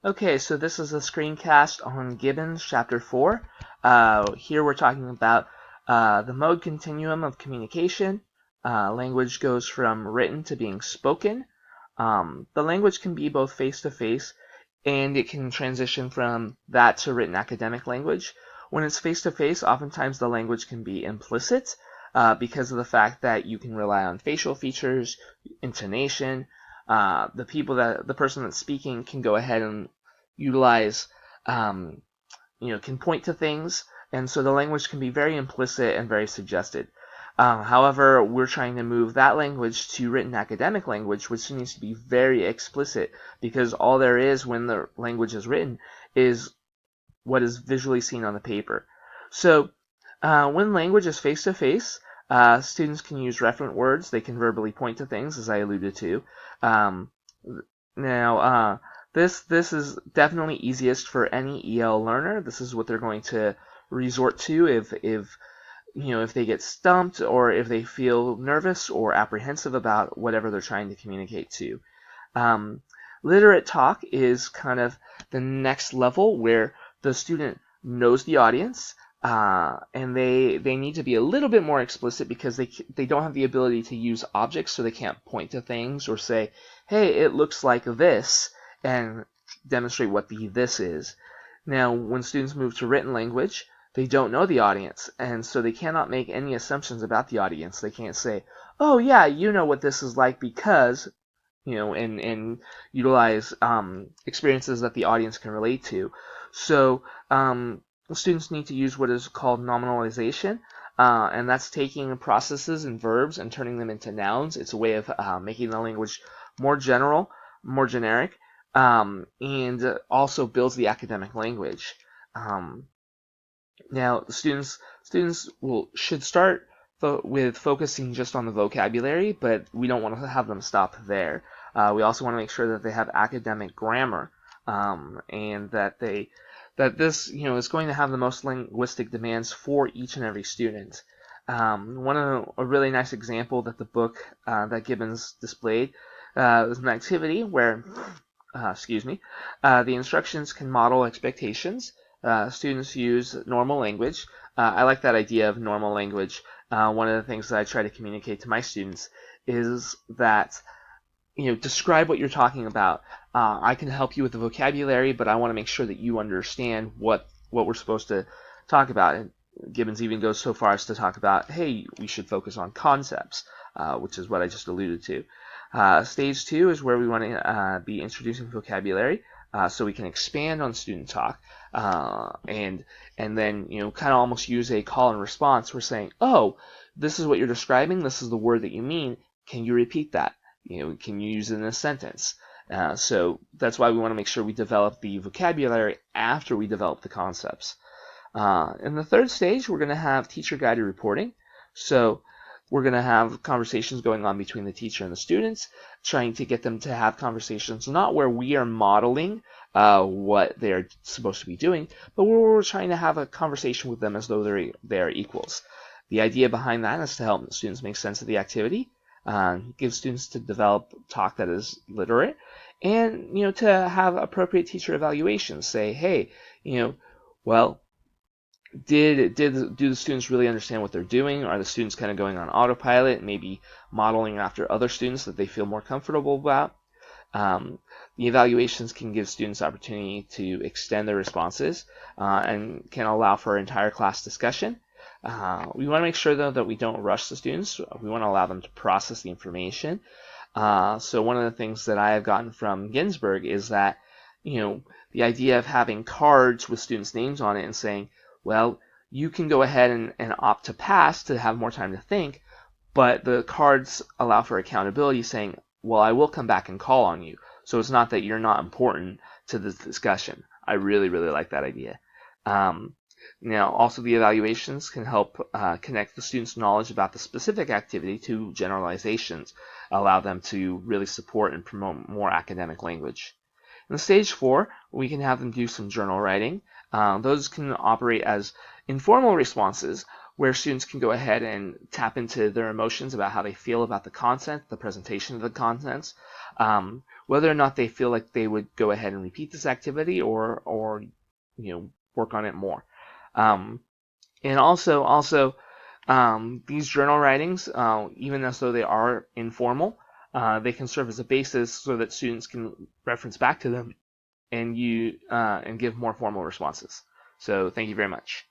Okay, so this is a screencast on Gibbons Chapter 4. Here we're talking about the mode continuum of communication. Language goes from written to being spoken. The language can be both face-to-face, and it can transition from that to written academic language. When it's face-to-face, oftentimes the language can be implicit because of the fact that you can rely on facial features, intonation. The person that's speaking can go ahead and utilize, um, can point to things, and so the language can be very implicit and very suggested. However, we're trying to move that language to written academic language, which needs to be very explicit, because all there is when the language is written is what is visually seen on the paper. So, when language is face-to-face, students can use referent words. They can verbally point to things, as I alluded to. Um, now, this is definitely easiest for any EL learner. This is what they're going to resort to if they get stumped or if they feel nervous or apprehensive about whatever they're trying to communicate to. Um, Literate talk is kind of the next level where the student knows the audience, and they need to be a little bit more explicit because they don't have the ability to use objects, so they can't point to things or say, hey, it looks like this, and demonstrate what the this is. Now, when students move to written language, they don't know the audience, and so they cannot make any assumptions about the audience. They can't say, oh yeah, you know what this is like because, and utilize experiences that the audience can relate to. So students need to use what is called nominalization, and that's taking processes and verbs and turning them into nouns. It's a way of making the language more general, more generic, and also builds the academic language. Um, Now, students should start with focusing just on the vocabulary, but we don't want to have them stop there. We also want to make sure that they have academic grammar, and that this is going to have the most linguistic demands for each and every student. A really nice example that the book that Gibbons displayed was an activity where, the instructions can model expectations. Students use normal language. I like that idea of normal language. One of the things that I try to communicate to my students is that, describe what you're talking about. I can help you with the vocabulary, but I want to make sure that you understand what we're supposed to talk about. And Gibbons even goes so far as to talk about, hey, we should focus on concepts, which is what I just alluded to. Stage 2 is where we want to be introducing vocabulary, so we can expand on student talk, and then kind of almost use a call and response. We're saying, oh, this is what you're describing. This is the word that you mean. Can you repeat that? Can you use it in a sentence? So that's why we want to make sure we develop the vocabulary after we develop the concepts. In the third stage, we're going to have teacher-guided reporting. So we're going to have conversations going on between the teacher and the students, trying to get them to have conversations not where we are modeling what they're supposed to be doing, but where we're trying to have a conversation with them as though they're equals. The idea behind that is to help students make sense of the activity, give students to develop talk that is literate, and to have appropriate teacher evaluations. Say, hey, well, do the students really understand what they're doing? Are the students kind of going on autopilot, maybe modeling after other students that they feel more comfortable about? The evaluations can give students opportunity to extend their responses, and can allow for entire class discussion. We want to make sure, though, that we don't rush the students. We want to allow them to process the information. So one of the things that I have gotten from Ginsberg is that, the idea of having cards with students' names on it and saying, well, you can go ahead and opt to pass to have more time to think, but the cards allow for accountability, saying, well, I will come back and call on you. So it's not that you're not important to this discussion. I really, really like that idea. Now, also the evaluations can help connect the students' knowledge about the specific activity to generalizations, allow them to really support and promote more academic language. In stage 4, we can have them do some journal writing. Those can operate as informal responses where students can go ahead and tap into their emotions about how they feel about the content, the presentation of the contents, whether or not they feel like they would go ahead and repeat this activity or work on it more. And also these journal writings, even as though they are informal, they can serve as a basis so that students can reference back to them and give more formal responses. So thank you very much.